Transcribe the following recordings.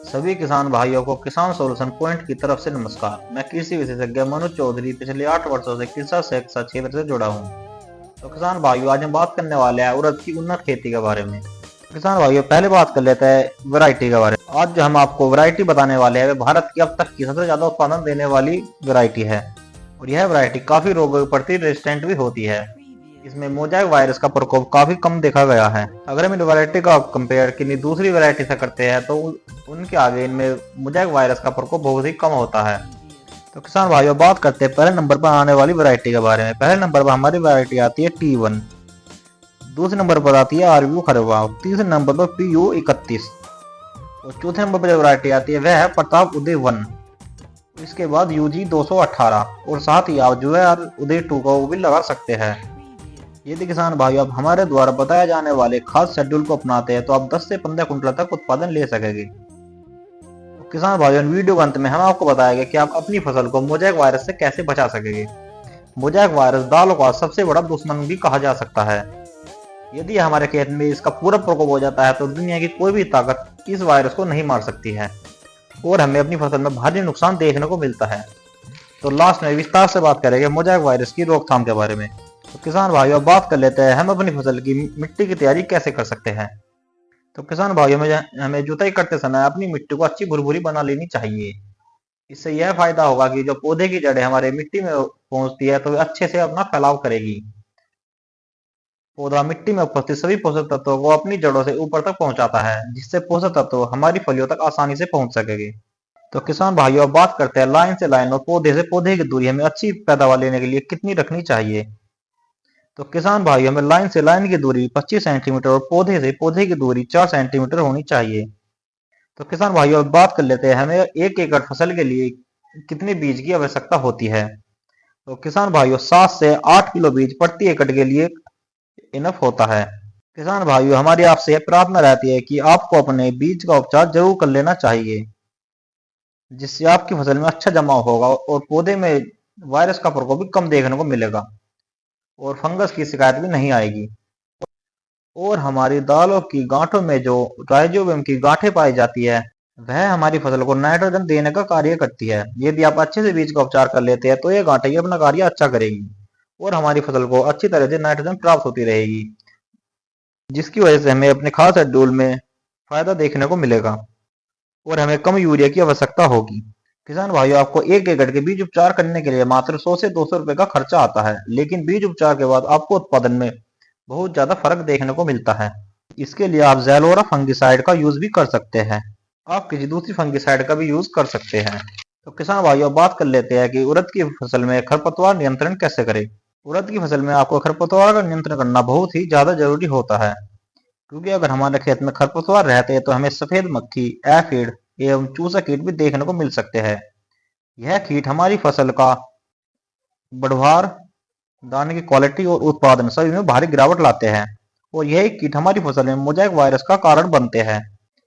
सभी किसान भाइयों को किसान सॉल्यूशन पॉइंट की तरफ से नमस्कार। मैं कृषि विशेषज्ञ मनोज चौधरी पिछले 8 वर्षों से कृषि शिक्षा क्षेत्र से जुड़ा हूँ। तो किसान भाइयों, आज हम बात करने वाले हैं उड़द की उन्नत खेती के बारे में। किसान भाइयों, पहले बात कर लेते हैं वैरायटी के बारे में। आज जो हम आपको वैरायटी बताने वाले हैं, वे भारत की अब तक की सबसे ज्यादा उत्पादन देने वाली वैरायटी है और यह वैरायटी काफी रोगों के प्रति रेजिस्टेंट भी होती है। इसमें मोजाइक वायरस का प्रकोप काफी कम देखा गया है। अगर हम इन वैरायटी का कंपेयर किसी दूसरी वैरायटी से करते हैं तो उनके आगे इनमें मोजाइक वायरस का प्रकोप बहुत ही कम होता है। तो किसान भाइयों, बात करते हैं पहले नंबर पर आने वाली वैरायटी के बारे में। पहले नंबर पर हमारी वैरायटी आती है T1, दूसरे नंबर पर आती है आरव्यू खरवा, तीसरे नंबर पर PU31 और चौथे नंबर पर जो वैरायटी आती है वह है प्रताप उदय 1। इसके बाद UG 218 और साथ ही आप जो है उदय 2 को भी लगा सकते हैं। यदि किसान भाइयों आप हमारे द्वारा बताए जाने वाले खास शेड्यूल को अपनाते हैं तो आप 10 से 15 कुंटल तक उत्पादन ले सकेंगे। तो किसान भाइयों, वीडियो के अंत में हम आपको बताएंगे कि आप अपनी फसल को मोजाइक वायरस से कैसे बचा सकेंगे। मोजाइक वायरस दालों का सबसे बड़ा दुश्मन भी कहा जा सकता है। यदि हमारे खेत में इसका पूरा प्रकोप हो जाता है तो दुनिया की कोई भी ताकत इस वायरस को नहीं मार सकती है और हमें अपनी फसल में भारी नुकसान देखने को मिलता है। तो लास्ट में विस्तार से बात करेंगे मोजाइक वायरस की रोकथाम के बारे में। तो किसान भाइयों, बात कर लेते हैं हम अपनी फसल की मिट्टी की तैयारी कैसे कर सकते हैं। तो किसान भाइयों, में हमें जुताई करते समय अपनी मिट्टी को अच्छी भुरभुरी बना लेनी चाहिए। इससे यह फायदा होगा कि जो पौधे की जड़ें हमारे मिट्टी में पहुंचती है तो वे अच्छे से अपना फैलाव करेगी। पौधा मिट्टी में उपस्थित सभी पोषक तत्वों को अपनी जड़ों से ऊपर तक पहुंचाता है, जिससे पोषक तत्व हमारी फलियों तक आसानी से पहुंच सकेंगे। तो किसान भाइयों, अब बात करते हैं लाइन से लाइन और पौधे से पौधे की दूरी हमें अच्छी पैदावार लेने के लिए कितनी रखनी चाहिए। तो किसान भाइयों, हमें लाइन से लाइन की दूरी 25 सेंटीमीटर और पौधे से पौधे की दूरी 4 सेंटीमीटर होनी चाहिए। तो किसान भाइयों, अब बात कर लेते हैं हमें 1 एकड़ फसल के लिए कितने बीज की आवश्यकता होती है। तो किसान भाइयों, 7 से 8 किलो बीज प्रति एकड़ के लिए इनफ होता है। किसान भाइयों, हमारी आपसे यह प्रार्थना रहती है कि आपको अपने बीज का उपचार जरूर कर लेना चाहिए, जिससे आपकी फसल में अच्छा जमाव होगा और पौधे में वायरस का प्रकोप भी कम देखने को मिलेगा और फंगस की शिकायत भी नहीं आएगी। और हमारी दालों की गांठों में जो राइजोबियम की गांठें पाई जाती है वह हमारी फसल को नाइट्रोजन देने का कार्य करती है। यदि आप अच्छे से बीज का उपचार कर लेते हैं तो ये गांठें अपना कार्य अच्छा करेगी और हमारी फसल को अच्छी तरह से नाइट्रोजन प्राप्त होती रहेगी, जिसकी वजह से हमें अपने खास शेड्यूल में फायदा देखने को मिलेगा और हमें कम यूरिया की आवश्यकता होगी। किसान भाइयों, आपको 1 एकड़ के बीज उपचार करने के लिए मात्र 100 से 200 रुपए का खर्चा आता है, लेकिन बीज उपचार के बाद आपको उत्पादन में बहुत ज्यादा फर्क देखने को मिलता है। इसके लिए आप ज़ैलोरा फंगिसाइड का यूज भी कर सकते हैं। आप किसी दूसरी फंगिसाइड का भी यूज कर सकते हैं। तो किसान भाइयों, बात कर लेते हैं कि उड़द की फसल में खरपतवार नियंत्रण कैसे करें। उड़द की फसल में आपको खरपतवार का नियंत्रण करना बहुत ही ज्यादा जरूरी होता है, क्योंकि अगर हमारे खेत में खरपतवार रहते हैं तो हमें सफेद मक्खी, एफिड एवं चूसा कीट भी देखने को मिल सकते हैं। यह कीट हमारी फसल का बढ़वार, दाने की क्वालिटी और उत्पादन सभी में भारी गिरावट लाते हैं और यही कीट हमारी फसल में मोजाइक वायरस का कारण बनते हैं।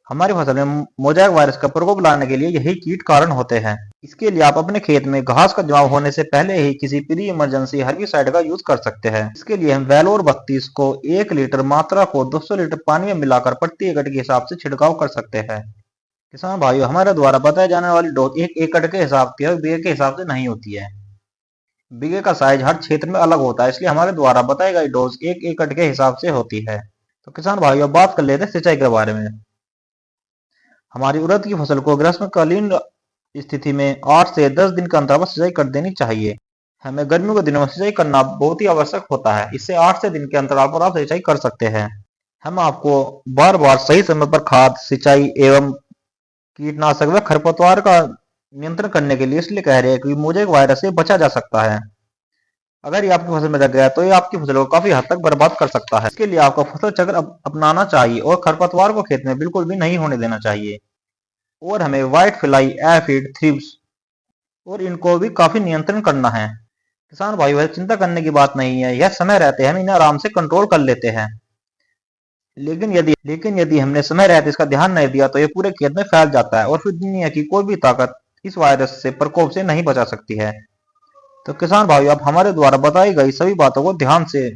हमारी फसल में मोजाइक वायरस का प्रकोप लाने के लिए यही कीट कारण होते हैं। इसके लिए आप अपने खेत में घास का जमाव होने से पहले ही किसी प्री इमरजेंसी हर्बिसाइड का यूज कर सकते हैं। इसके लिए हम वेलोर 32 को 1 लीटर मात्रा को 200 लीटर पानी में मिलाकर प्रति एकड़ के हिसाब से छिड़काव कर सकते हैं। किसान भाइयों, हमारे द्वारा बताए जाने वाली डोज 1 एकड़ के हिसाब से और बीघे के हिसाब से नहीं होती है। बीघे का साइज हर क्षेत्र में अलग होता है, इसलिए हमारे द्वारा बताई गई डोज 1 एकड़ के हिसाब से होती है। तो किसान भाइयों, बात कर लेते हैं सिंचाई के बारे में। हमारी उड़द की फसल को ग्रीष्मकालीन स्थिति में 8 से 10 दिन के अंतराल पर सिंचाई कर देनी चाहिए। हमें गर्मियों के दिनों में सिंचाई करना बहुत ही आवश्यक होता है। इससे 8 से दिन के अंतराल पर आप सिंचाई कर सकते हैं। हम आपको बार बार सही समय पर खाद, सिंचाई एवं कीटनाशक व खरपतवार का नियंत्रण करने के लिए इसलिए कह रहे हैं कि मोजाइक वायरस से बचा जा सकता है। अगर ये आपकी फसल में लग गया तो ये आपकी फसल को काफी हद तक बर्बाद कर सकता है। इसके लिए आपको फसल चक्र अपनाना चाहिए और खरपतवार को खेत में बिल्कुल भी नहीं होने देना चाहिए। और हमें व्हाइट फ्लाई, एफिड, थ्रिप्स और इनको भी काफी नियंत्रण करना है। किसान भाइयों, चिंता करने की बात नहीं है, यह समय रहते हम इन्हें आराम से कंट्रोल कर लेते हैं। लेकिन यदि हमने समय रहते इसका ध्यान नहीं दिया तो ये पूरे खेत में फैल जाता है और फिर दुनिया की कोई भी ताकत इस वायरस से प्रकोप से नहीं बचा सकती है। तो किसान भाइयों, आप हमारे द्वारा बताई गई सभी बातों को ध्यान से।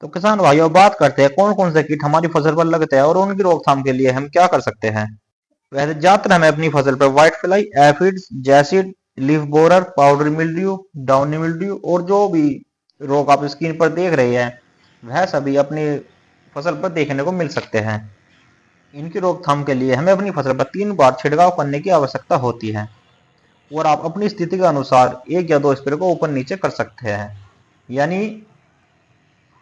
तो किसान भाइयों, बात करते हैं कौन कौन से कीट हमारी फसल पर लगते हैं और उनकी रोकथाम के लिए हम क्या कर सकते हैं। वैसे ज्यादातर हमें अपनी फसल पर white fly, aphids, jassid, leaf borer, powder mildew, downy mildew और जो भी रोग आप स्क्रीन पर देख रहे हैं वह सभी अपनी फसल पर देखने को मिल सकते हैं। इनकी रोकथाम के लिए हमें अपनी फसल पर 3 बार छिड़काव करने की आवश्यकता होती है और आप अपनी स्थिति के अनुसार 1 या 2 स्प्रे को ऊपर नीचे कर सकते हैं, यानी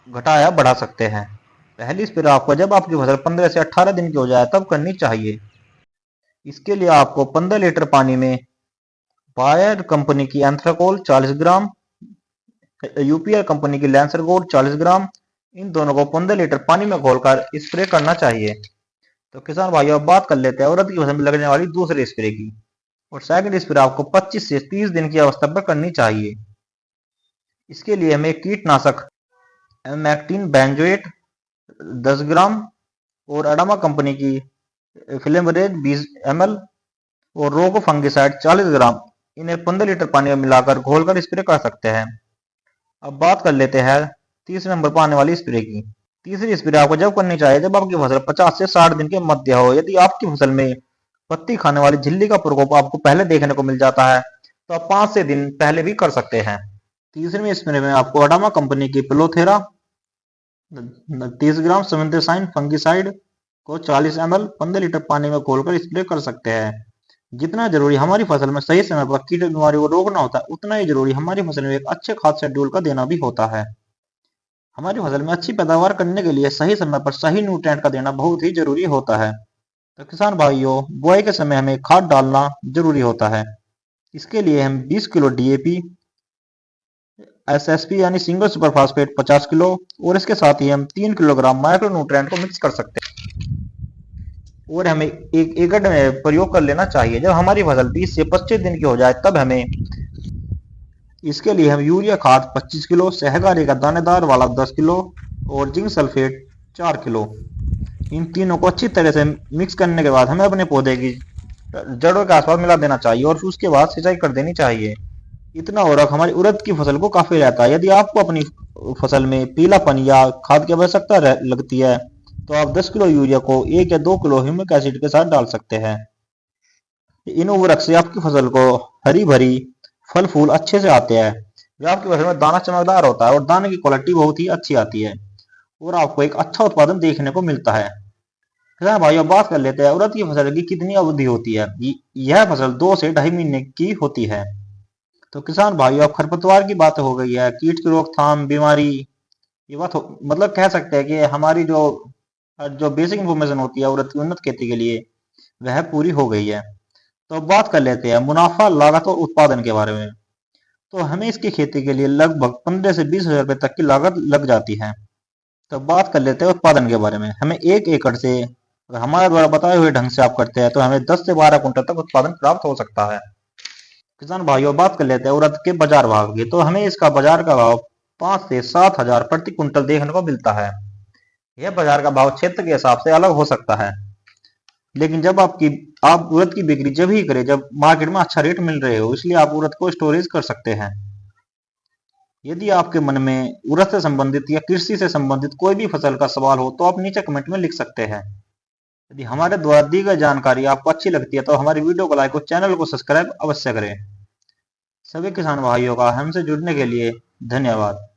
घटा या बढ़ा सकते हैं। पहली स्प्रे आपको जब आपकी फसल 15 से 18 दिन की हो जाए तब करनी चाहिए। इसके लिए आपको 15 लीटर पानी में बायर कंपनी की एंथ्राकोल 40 ग्राम, यूपीआर कंपनी की लैंसर गोल्ड 40 ग्राम, इन दोनों को 15 लीटर पानी में घोलकर स्प्रे करना चाहिए। तो किसान भाइयों अब बात कर लेते हैं उड़द की फसल में लगने वाली दूसरे स्प्रे की। और सेकंड स्प्रे आपको 25 से 30 दिन की अवस्था पर करनी चाहिए। इसके लिए हमें कीटनाशक एमैक्टिन बेंजोएट 10 ग्राम और अडामा कंपनी की फ्लेमरेज 20 ml और रोगो फंगिसाइड 40 ग्राम इन्हें 15 लीटर पानी में मिलाकर घोलकर स्प्रे कर सकते हैं। अब बात कर लेते हैं तीसरे नंबर पर आने वाली स्प्रे की। तीसरी स्प्रे आपको जब करनी चाहिए जब आपकी फसल 50 से 60 दिन के मध्य हो। यदि आपकी फसल में पत्ती खाने वाली झिल्ली का प्रकोप आपको पहले देखने को मिल जाता है तो आप 5 से दिन पहले भी कर सकते हैं। तीसरी स्प्रे में आपको अडामा कंपनी की प्लोथेरा 30 ग्राम समेंथ्राइसिन फंगिसाइड को 40 ml 15 लीटर पानी में घोलकर स्प्रे कर सकते हैं। जितना जरूरी हमारी फसल में सही समय पर कीट बीमारी को रोकना होता है उतना ही जरूरी हमारी फसल में एक अच्छे खाद शेड्यूल का देना भी होता है। हमारी फसल में अच्छी पैदावार करने के लिए सही समय पर सही न्यूट्रिएंट का देना बहुत ही जरूरी होता है। तो किसान भाइयों बुआई के समय हमें खाद डालना जरूरी होता है। इसके लिए हम 20 किलो डीएपी, एसएसपी यानी सिंगल सुपर फास्फेट 50 किलो और इसके साथ ही हम 3 किलोग्राम माइक्रो न्यूट्रिएंट को मिक्स कर सकते हैं और हमें एक एकड़ में प्रयोग कर लेना चाहिए। जब हमारी फसल 20 से 25 दिन की हो जाए तब हमें इसके लिए हम यूरिया खाद 25 किलो, सहकारी का दानेदार वाला 10 किलो और जिंक सल्फेट 4 किलो इन तीनों को अच्छी तरह से मिक्स करने के बाद हमें अपने पौधे की जड़ों के आसपास मिला देना चाहिए और उसके बाद सिंचाई कर देनी चाहिए। इतना उर्वरक हमारी उड़द की फसल को काफी रहता है। यदि आपको अपनी फसल में पीलापन या खाद की आवश्यकता लगती है तो आप 10 किलो यूरिया को 1 या 2 किलो ह्यूमिक एसिड के साथ डाल सकते हैं। इन उर्वरक से आपकी फसल को हरी भरी फल फूल अच्छे से आते हैं। जो आपकी फसल में दाना चमकदार होता है और दाने की क्वालिटी बहुत ही अच्छी आती है और आपको एक अच्छा उत्पादन देखने को मिलता है। किसान भाइयों बात कर लेते हैं उड़द की फसल की कितनी अवधि होती है। यह फसल 2 से 2.5 महीने की होती है। तो किसान भाइयों अब खरपतवार की बात हो गई है, कीट की रोकथाम, बीमारी, ये बात मतलब कह सकते हैं कि हमारी जो जो बेसिक इंफॉर्मेशन होती है उड़द की उन्नत खेती के लिए वह पूरी हो गई है। तो अब बात कर लेते हैं मुनाफा, लागत और उत्पादन के बारे में। तो हमें इसकी खेती के लिए लगभग 15 से 20 हजार रुपए तक की लागत लग जाती है। तो बात कर लेते हैं उत्पादन के बारे में। हमें 1 एकड़ से अगर हमारे द्वारा बताए हुए ढंग से आप करते हैं तो हमें 10 से 12 कुंटल तक उत्पादन प्राप्त हो सकता है। किसान भाइयों बात कर लेते हैं उड़द के बाजार भाव की। तो हमें इसका बाजार का भाव 5 से 7 हजार प्रति कुंटल देखने को मिलता है। यह बाजार का भाव क्षेत्र के हिसाब से अलग हो सकता है, लेकिन जब आप उड़द की बिक्री जब ही करें जब मार्केट में अच्छा रेट मिल रहे हो, इसलिए आप उड़द को स्टोरेज कर सकते हैं। यदि आपके मन में उड़द से संबंधित या कृषि से संबंधित कोई भी फसल का सवाल हो तो आप नीचे कमेंट में लिख सकते हैं। यदि हमारे द्वारा दी गई जानकारी आपको अच्छी लगती है तो हमारी वीडियो को लाइक और चैनल को सब्सक्राइब अवश्य करें। सभी किसान भाइयों का हमसे जुड़ने के लिए धन्यवाद।